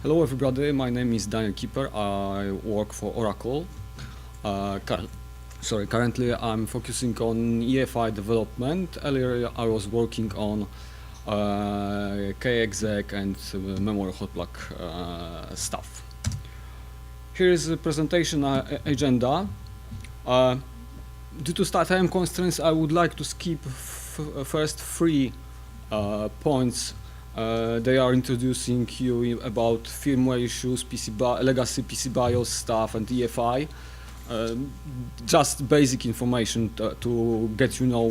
Hello everybody, my name is Kiper. I work for Oracle. Currently I'm focusing on EFI development. Earlier I was working on kexec and memory hot block stuff. Here is the presentation agenda. Due to time constraints, I would like to skip first three points. They are introducing you about firmware issues, legacy PC BIOS stuff, and EFI. Just basic information to get you know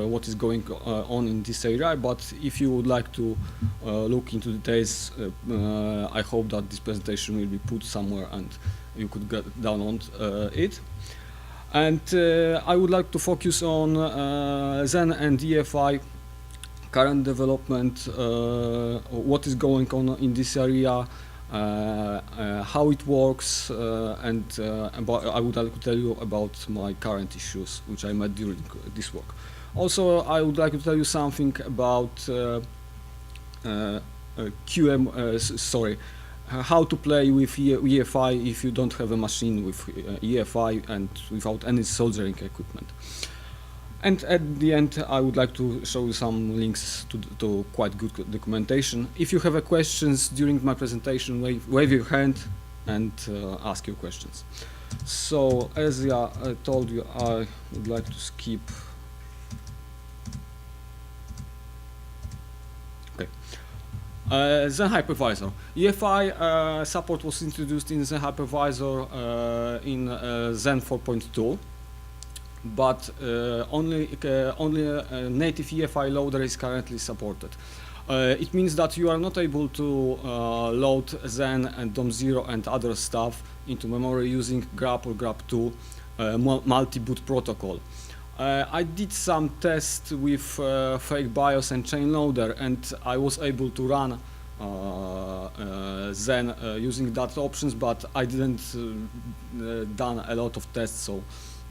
what is going on in this area. But if you would like to look into details, I hope that this presentation will be put somewhere and you could get download it. And I would like to focus on Zen and EFI current development, what is going on in this area, how it works, and I would like to tell you about my current issues which I met during this work. Also, I would like to tell you something about how to play with EFI if you don't have a machine with EFI and without any soldering equipment. And at the end, I would like to show you some links to quite good documentation. If you have questions during my presentation, wave your hand and ask your questions. So, as I told you, I would like to skip. Okay. Zen hypervisor. EFI support was introduced in Zen hypervisor in Zen 4.2. But only native EFI loader is currently supported. It means that you are not able to load Zen and DOM0 and other stuff into memory using grep or grep2 multi-boot protocol. I did some tests with fake BIOS and chain loader, and I was able to run Zen using that options, but I didn't done a lot of tests, so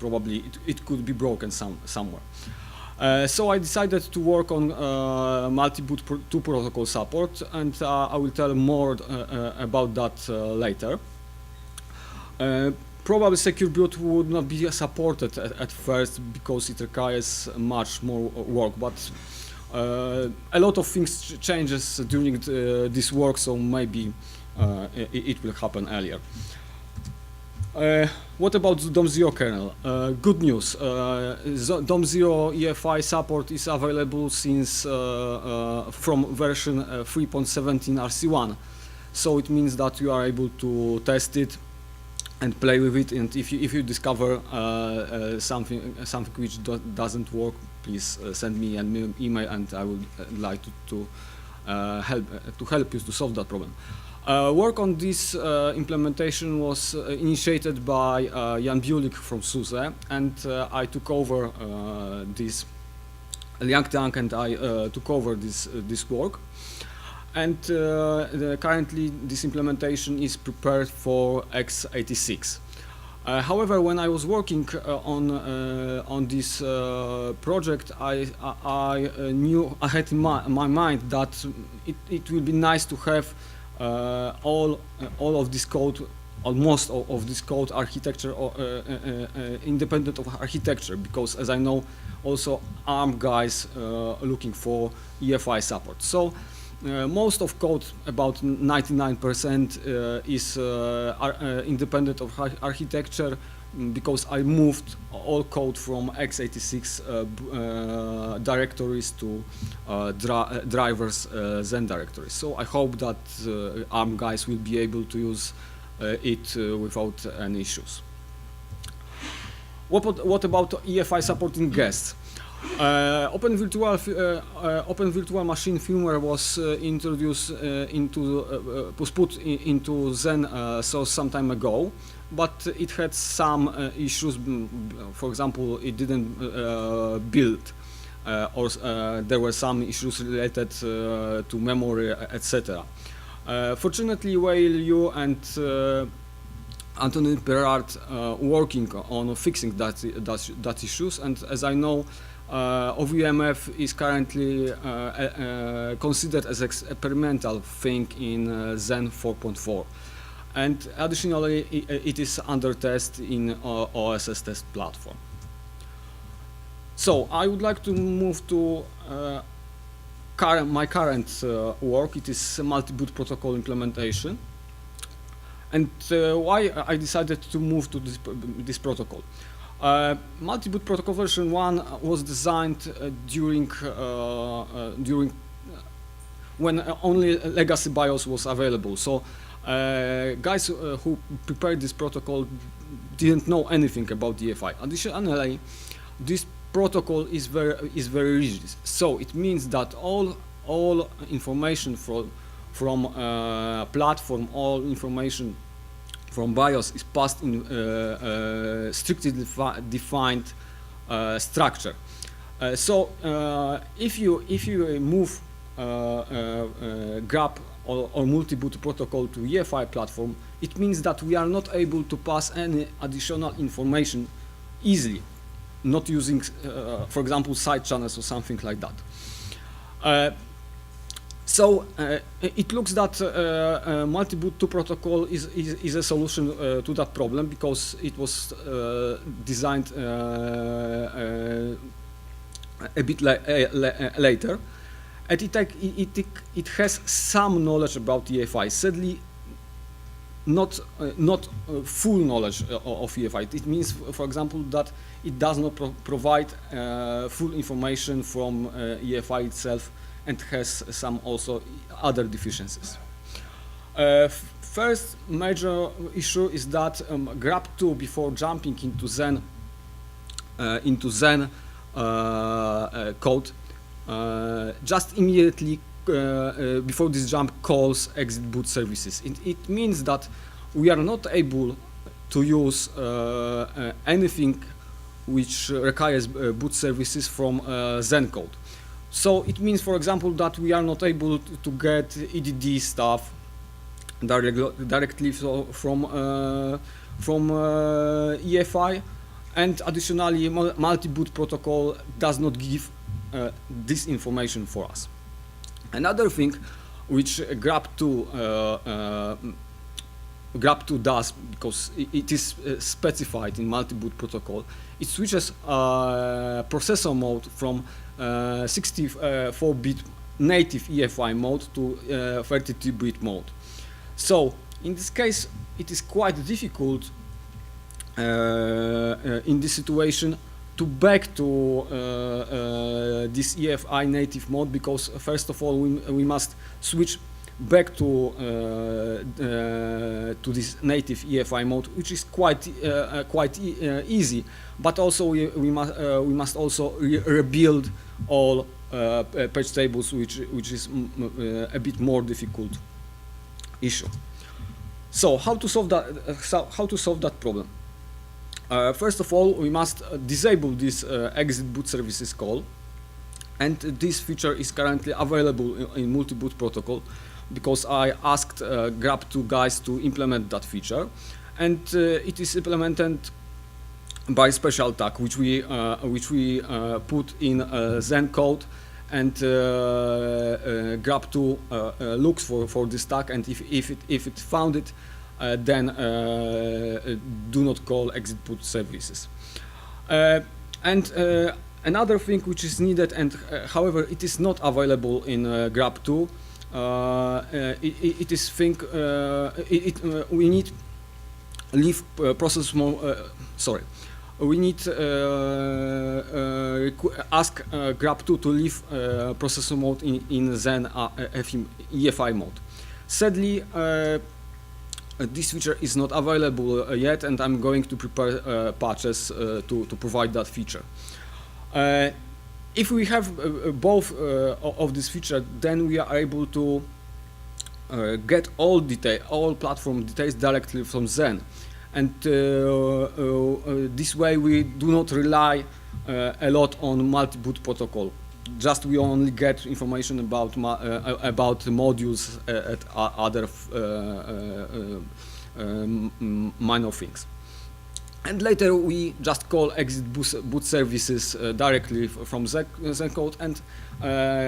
probably it could be broken somewhere. So I decided to work on multi-boot 2 protocol support, and I will tell more about that later. Probably secure boot would not be supported at first because it requires much more work, but a lot of things changes during this work, so maybe it will happen earlier. What about the DOM0 kernel? Good news. DOM0 EFI support is available since from version 3.17 RC1. So it means that you are able to test it and play with it. And if you discover something which doesn't work, please send me an email, and I would like to help you to solve that problem. Work on this implementation was initiated by Jan Bulik from SUSE, and I took over this Liangtang, and I took over this work. And currently this implementation is prepared for x86. However, when I was working on this project, I had in my mind that it will be nice to have all of this code, almost all of this code architecture, independent of architecture, because as I know, also ARM guys looking for EFI support. So most of code, about 99%, is independent of architecture, because I moved all code from x86 directories to drivers Zen directories. So I hope that ARM guys will be able to use it without any issues. What about EFI supporting guests? Open virtual machine firmware was introduced was put into Zen source some time ago, but it had some issues. For example, it didn't build, or there were some issues related to memory, etc. Fortunately, while you and Anthony Perard working on fixing that issues, and as I know, OVMF is currently considered as an experimental thing in Zen 4.4. And additionally, it is under test in OSS test platform. So I would like to move to my current work. It is multi-boot protocol implementation. And why I decided to move to this protocol. Multi-boot protocol version 1 was designed during when only legacy BIOS was available. So guys who prepared this protocol didn't know anything about the EFI. Additionally, this protocol is very rigid. So it means that all information from platform, all information from BIOS is passed in strictly defined structure. So if you move grab or multi-boot protocol to EFI platform, it means that we are not able to pass any additional information easily, not using, for example, side channels or something like that. So it looks that multi-boot 2 protocol is a solution to that problem, because it was designed a bit later, and it has some knowledge about EFI. Sadly, not full knowledge of EFI. It means, for example, that it does not provide full information from EFI itself, and has some also other deficiencies. First major issue is that grab2, before jumping into Zen code, just immediately before this jump calls exit boot services. It means that we are not able to use anything which requires boot services from Zen code. So it means, for example, that we are not able to get EDD stuff directly from EFI, and additionally, multi-boot protocol does not give this information for us. Another thing which grab2 does, because it is specified in multi-boot protocol, it switches processor mode from 64-bit native EFI mode to 32-bit mode. So in this case, it is quite difficult in this situation to back to this EFI native mode, because first of all we must switch back to this native EFI mode, which is quite easy, but also we must also rebuild all page tables, which is a bit more difficult issue. So how to solve that problem? First of all, we must disable this exit boot services call, and this feature is currently available in multi-boot protocol, because I asked grab2 guys to implement that feature, and it is implemented by special tag which we put in Zen code, and grab2 looks for this tag, and if it found it, then do not call exit boot services. And another thing which is needed, and however it is not available in grab2, we need leave process mode. We need ask grab2 to leave processor mode in Zen EFI mode. Sadly, this feature is not available yet, and I'm going to prepare patches to provide that feature. If we have both of this feature, then we are able to get all platform details directly from Zen, and this way we do not rely a lot on multi-boot protocol. Just we only get information about modules at other minor things. And later we just call exit boot services directly from Zen code, and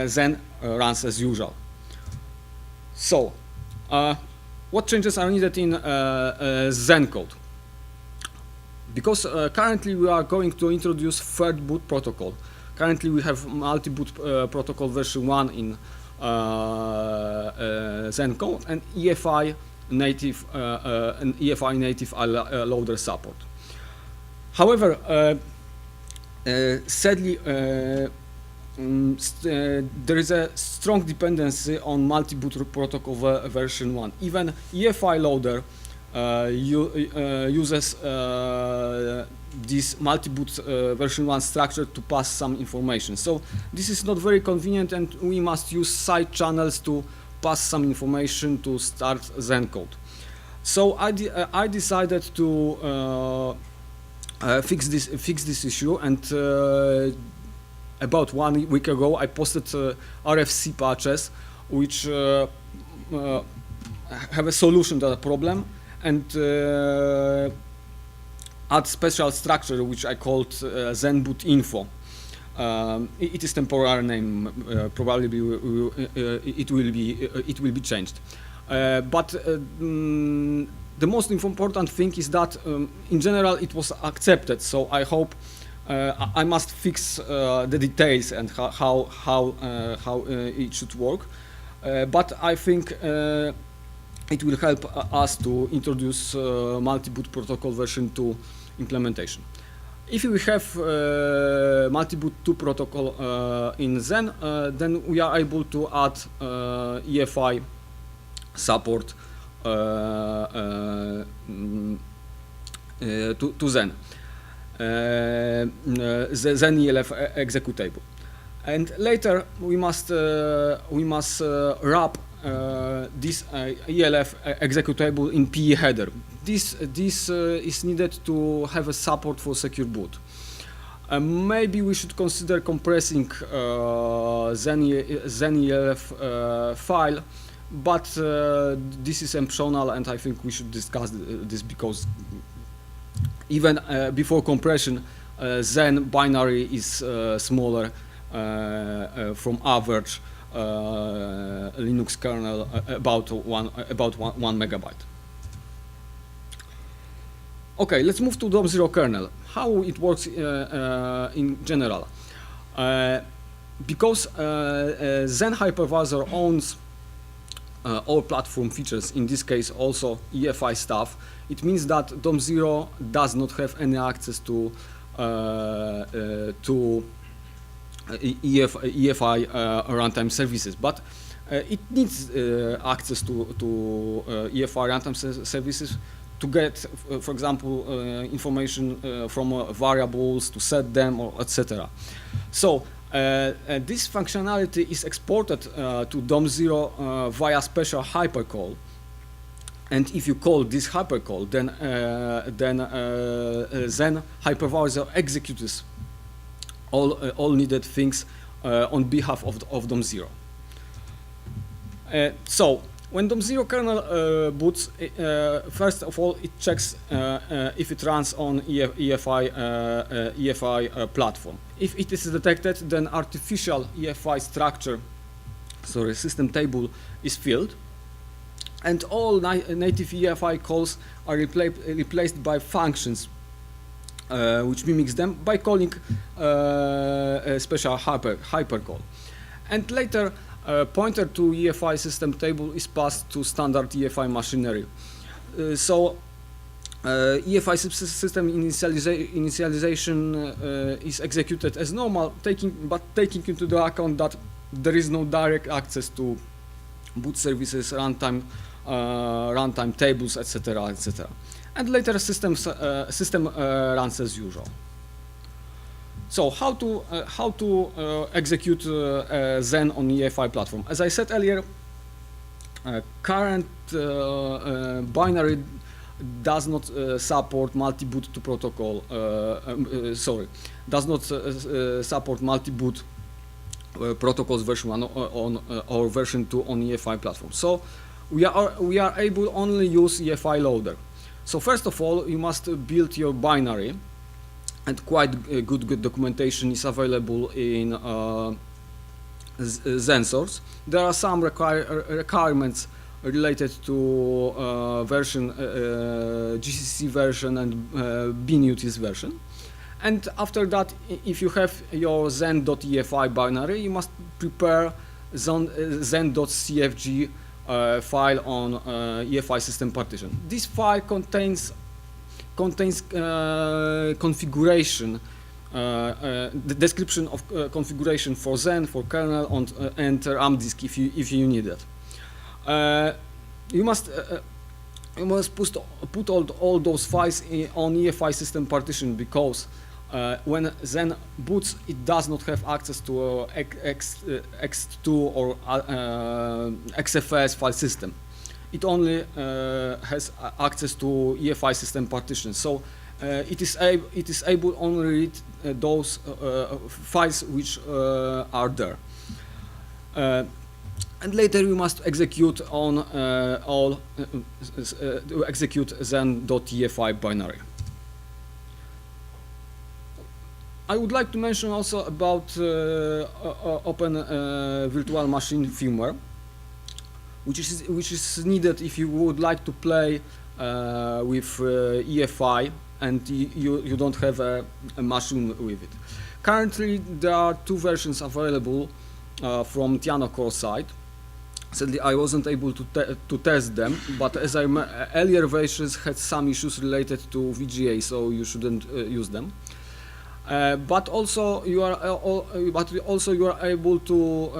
Zen runs as usual. So, what changes are needed in Zen code? Because currently we are going to introduce third boot protocol. Currently we have multi-boot protocol version 1 in Zen code, and EFI native loader support. However, sadly, there is a strong dependency on multi-boot protocol version 1. Even EFI loader uses this multi-boot version 1 structure to pass some information. So this is not very convenient, and we must use side channels to pass some information to start Zen code. So I decided to fix this issue, and about 1 week ago I posted RFC patches which have a solution to the problem, and add special structure which I called Zen boot info. It is temporary name. Probably it will be changed. But the most important thing is that in general it was accepted. So I hope I must fix the details and how it should work. But I think it will help us to introduce multi-boot protocol version 2 implementation. If we have multi-boot 2 protocol in Zen, then we are able to add EFI support to Zen, the Zen ELF executable. And later we must wrap this ELF executable in PE header. This is needed to have a support for secure boot. Maybe we should consider compressing Zen ELF file, but this is optional, and I think we should discuss this, because even before compression, Zen binary is smaller from average Linux kernel, about one megabyte. Okay, let's move to Domo kernel. How it works in general? Because Zen hypervisor owns all platform features, in this case also EFI stuff, it means that Domo does not have any access to EFI runtime services, but it needs access to EFI runtime services to get, for example, information from variables, to set them, or etc. So this functionality is exported to Domo via special hypercall, and if you call this hypercall, then Zen hypervisor executes all needed things on behalf of Domo. So when Domo kernel boots, first of all it checks if it runs on EFI platform. If it is detected, then artificial EFI system table is filled, and all native EFI calls are replaced by functions which mimics them by calling a special hypercall. And later pointer to EFI system table is passed to standard EFI machinery. So EFI system initialization is executed as normal, taking into the account that there is no direct access to boot services, runtime tables, etc., etc. And later system runs as usual. So how to execute Zen on EFI platform? As I said earlier, current binary does not support multi-boot 2 protocol. Does not support multi-boot protocols version 1 or version 2 on EFI platform. So we are able only use EFI loader. So first of all, you must build your binary, and quite good documentation is available in Zen source. There are some requirements related to version, GCC version and bnutis version. And after that, if you have your zen.efi binary, you must prepare zen.cfg file on EFI system partition. This file contains configuration, the description of configuration for Zen, for kernel, and RAM disk if you need it. You must put all those files on EFI system partition, because when Zen boots, it does not have access to X2 or XFS file system. It only has access to EFI system partition. So it is able only read those files which are there. And later you must execute on execute zen.efi binary. I would like to mention also about open virtual machine firmware, which is needed if you would like to play with EFI and you don't have a machine with it. Currently, there are two versions available from Tiano Core side. Sadly, I wasn't able to test them, but as earlier versions had some issues related to VGA, so you shouldn't use them. But also you are able to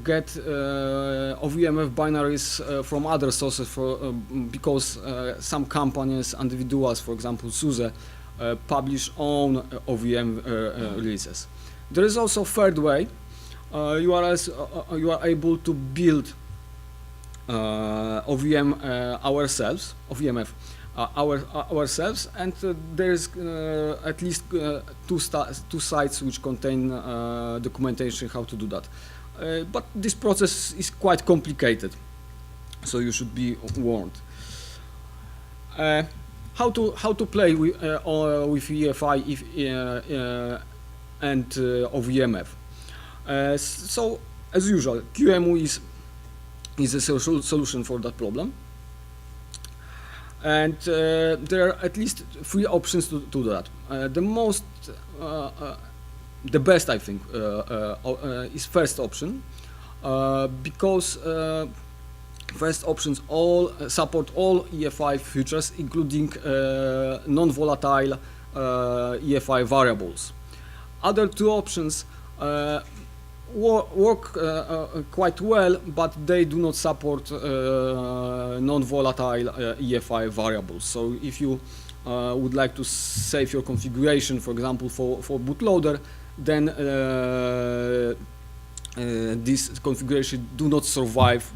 get OVMF binaries from other sources, because some companies, individuals, for example SUSE, publish own OVM releases. There is also third way. You are able to build OVMF ourselves, and there is at least two sites which contain documentation how to do that. But this process is quite complicated, so you should be warned. How to play with EFI and OVMF? So as usual, QEMU is a solution for that problem. And there are at least three options to that. The best, I think, is first option, because first options support all EFI features, including non-volatile EFI variables. Other two options work quite well, but they do not support non-volatile EFI variables. So if you would like to save your configuration, for example, for bootloader, then this configuration do not survive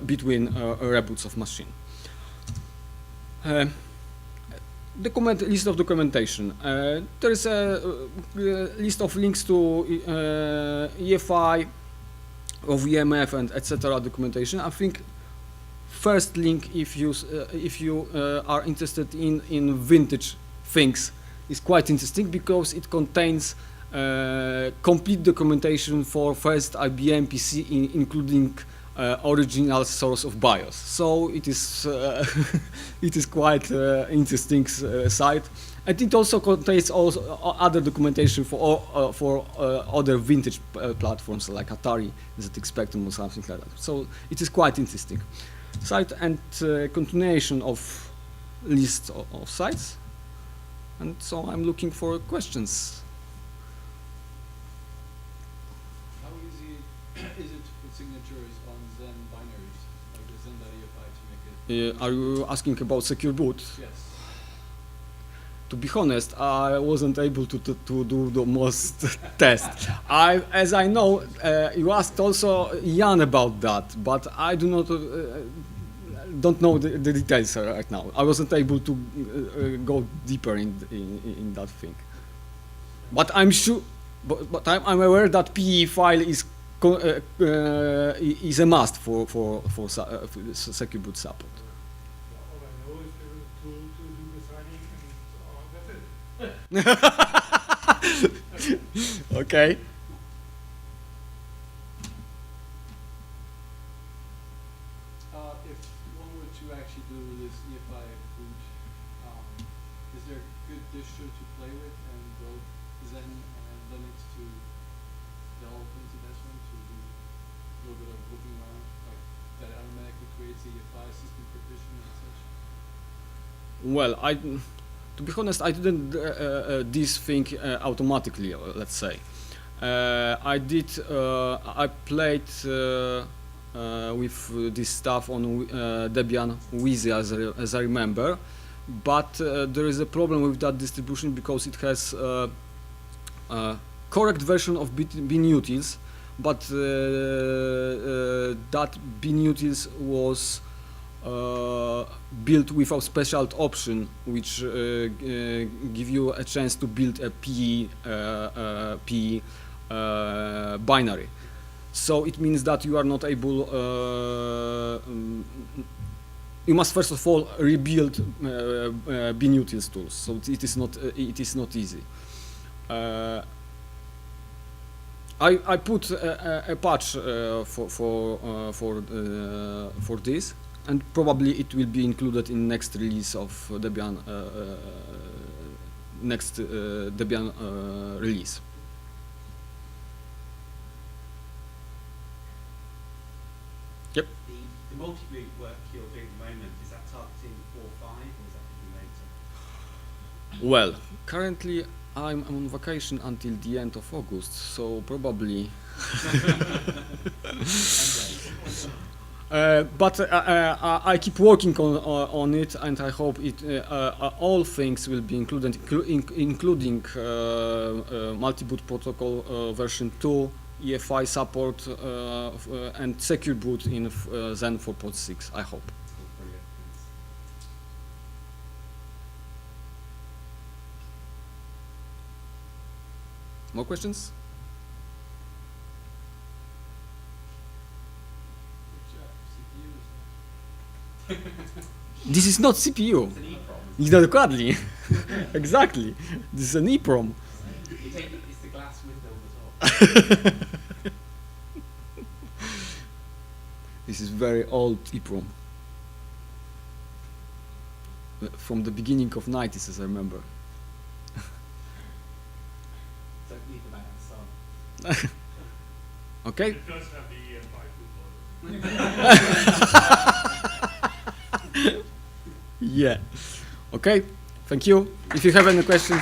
between reboots of machine. List of documentation. There is a list of links to EFI, OVMF, and etc. documentation. I think first link, if you are interested in vintage things, is quite interesting, because it contains complete documentation for first IBM PC, including original source of BIOS. So it is it is quite interesting site, and it also contains other documentation for other vintage platforms like Atari, ZX Spectrum, or something like that. So it is quite interesting site, and continuation of list of sites. And so I'm looking for questions. How easy is it to put signatures on Zen binaries, like the Zen.efi, to make it? Are you asking about secure boot? Yes. To be honest, I wasn't able to do the most test. As I know, you asked also Jan about that, but I do not don't know the details right now. I wasn't able to go deeper in that thing. But I'm sure, but I'm aware that PE file is a must for secure boot support. Alright. Okay. If one were to actually do this EFI boot, is there a good distro to play with and build Zen and Linux to delve into this one to do a little bit of looking around, like that automatically creates the EFI system partition and such? Well, to be honest, I didn't this thing automatically. Let's say, I played with this stuff on Debian Wheezy as I remember, but there is a problem with that distribution because it has correct version of binutils, but that binutils was built without special option, which give you a chance to build a PE binary. So it means that you are not able. You must first of all rebuild binutils tools. So it is not easy. I put a patch for this, and probably it will be included in next release of Debian release. Yep. The multi-boot work you're doing at the moment, is that targeting 4.5 or is that going to be later? Well, currently I'm on vacation until the end of August, so probably. But I keep working on it, and I hope all things will be included, including multi-boot protocol version 2, EFI support, and secure boot in Zen 4.6. I hope. Brilliant. More questions? This is not CPU. It's an EEPROM. No, dokładnie. Exactly. This is an EEPROM. You take it, it's the glass window on the top. This is very old EEPROM. From the beginning of 90s, as I remember. Don't leave the back of the sun. Okay? It does have the EFI bootloader. Yeah. Okay. Thank you. If you have any questions.